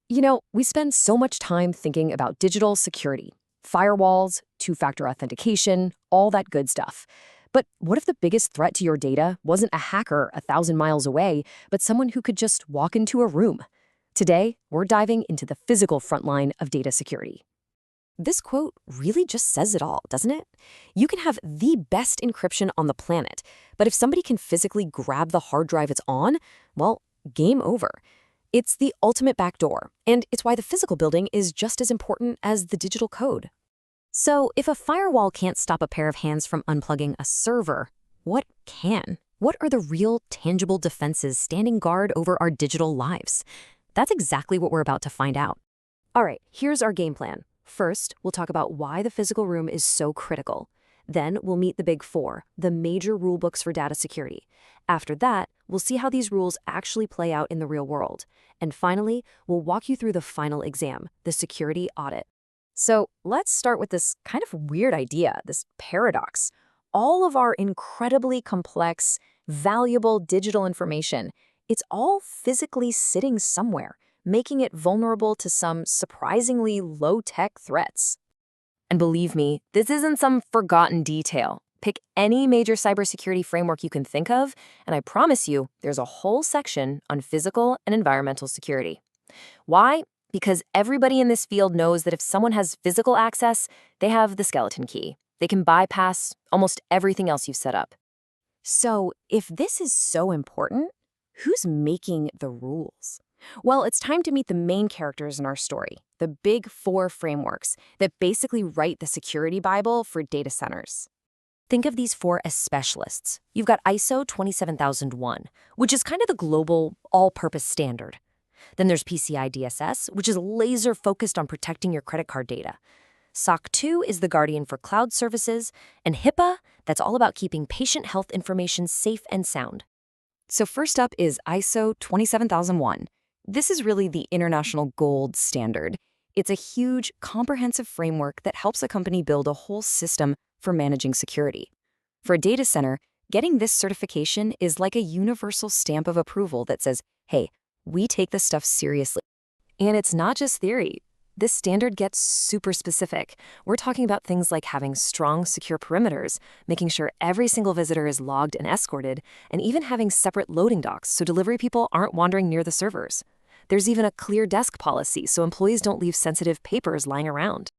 We spend so much time thinking about digital security, firewalls, two-factor authentication, all that good stuff. But what if the biggest threat to your data wasn't a hacker 1,000 miles away, but someone who could just walk into a room? Today, we're diving into the physical frontline of data security. This quote really just says it all, doesn't it? You can have the best encryption on the planet, but if somebody can physically grab the hard drive it's on, well, game over. It's the ultimate backdoor, and it's why the physical building is just as important as the digital code. So, if a firewall can't stop a pair of hands from unplugging a server, what can? What are the real, tangible defenses standing guard over our digital lives? That's exactly what we're about to find out. All right, here's our game plan. First, we'll talk about why the physical room is so critical. Then we'll meet the big four, the major rule books for data security. After that, we'll see how these rules actually play out in the real world. And finally, we'll walk you through the final exam, the security audit. So let's start with this kind of weird idea, this paradox. All of our incredibly complex, valuable digital information, it's all physically sitting somewhere, making it vulnerable to some surprisingly low-tech threats. And believe me, this isn't some forgotten detail. Pick any major cybersecurity framework you can think of, and I promise you, there's a whole section on physical and environmental security. Why? Because everybody in this field knows that if someone has physical access, they have the skeleton key. They can bypass almost everything else you've set up. So, if this is so important, who's making the rules? Well, it's time to meet the main characters in our story, the big four frameworks that basically write the security Bible for data centers. Think of these four as specialists. You've got ISO 27001, which is kind of the global all-purpose standard. Then there's PCI-DSS, which is laser-focused on protecting your credit card data. SOC 2 is the guardian for cloud services, and HIPAA, that's all about keeping patient health information safe and sound. So first up is ISO 27001. This is really the international gold standard. It's a huge, comprehensive framework that helps a company build a whole system for managing security. For a data center, getting this certification is like a universal stamp of approval that says, hey, we take this stuff seriously. And it's not just theory. This standard gets super specific. We're talking about things like having strong, secure perimeters, making sure every single visitor is logged and escorted, and even having separate loading docks so delivery people aren't wandering near the servers. There's even a clear desk policy so employees don't leave sensitive papers lying around.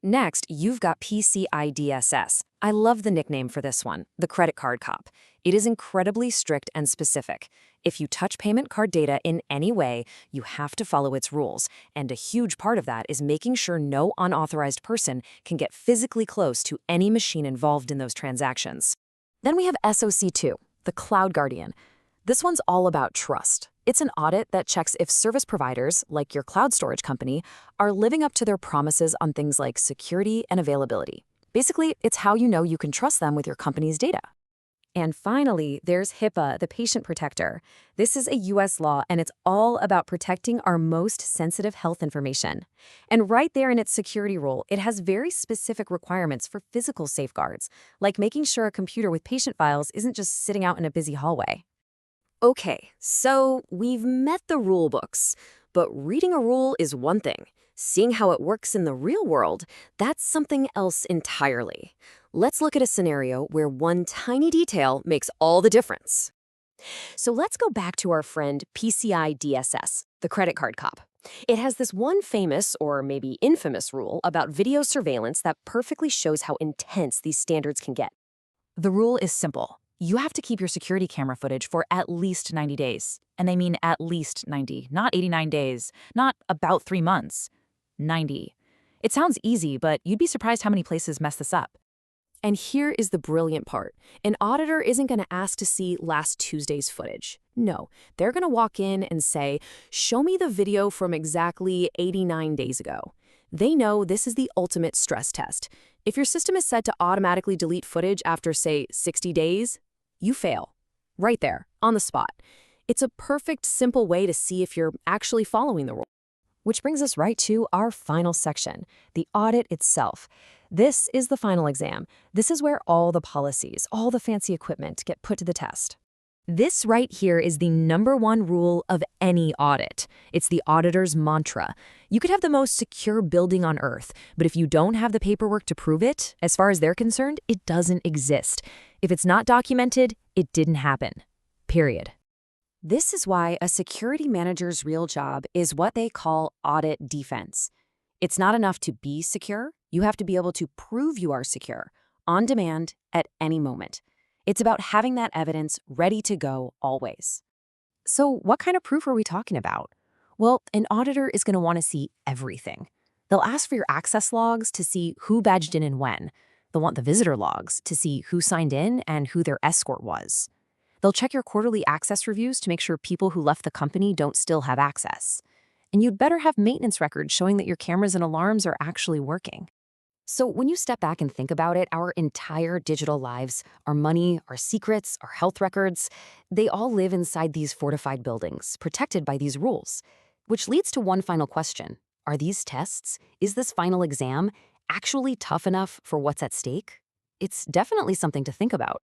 Next, you've got PCI-DSS. I love the nickname for this one, the credit card cop. It is incredibly strict and specific. If you touch payment card data in any way, you have to follow its rules, and a huge part of that is making sure no unauthorized person can get physically close to any machine involved in those transactions. Then we have SOC2, the cloud guardian. This one's all about trust. It's an audit that checks if service providers, like your cloud storage company, are living up to their promises on things like security and availability. Basically, it's how you know you can trust them with your company's data. And finally, there's HIPAA, the patient protector. This is a US law, and it's all about protecting our most sensitive health information. And right there in its security rule, it has very specific requirements for physical safeguards, like making sure a computer with patient files isn't just sitting out in a busy hallway. Okay, so we've met the rule books, but reading a rule is one thing. Seeing how it works in the real world, that's something else entirely. Let's look at a scenario where one tiny detail makes all the difference. So let's go back to our friend PCI-DSS, the credit card cop. It has this one famous, or maybe infamous, rule about video surveillance that perfectly shows how intense these standards can get. The rule is simple. You have to keep your security camera footage for at least 90 days. And they mean at least 90, not 89 days, not about 3 months. 90. It sounds easy, but you'd be surprised how many places mess this up. And here is the brilliant part. An auditor isn't going to ask to see last Tuesday's footage. No, they're going to walk in and say, show me the video from exactly 89 days ago. They know this is the ultimate stress test. If your system is set to automatically delete footage after, say, 60 days, you fail. Right there, on the spot. It's a perfect, simple way to see if you're actually following the rule. Which brings us right to our final section, the audit itself. This is the final exam. This is where all the policies, all the fancy equipment get put to the test. This right here is the #1 rule of any audit. It's the auditor's mantra. You could have the most secure building on Earth, but if you don't have the paperwork to prove it, as far as they're concerned, it doesn't exist. If it's not documented, it didn't happen. Period. This is why a security manager's real job is what they call audit defense. It's not enough to be secure. You have to be able to prove you are secure, on demand, at any moment. It's about having that evidence ready to go always. So what kind of proof are we talking about? Well, an auditor is going to want to see everything. They'll ask for your access logs to see who badged in and when. They'll want the visitor logs to see who signed in and who their escort was. They'll check your quarterly access reviews to make sure people who left the company don't still have access. And you'd better have maintenance records showing that your cameras and alarms are actually working. So when you step back and think about it, our entire digital lives, our money, our secrets, our health records, they all live inside these fortified buildings, protected by these rules. Which leads to one final question. Are these tests, is this final exam, actually tough enough for what's at stake? It's definitely something to think about.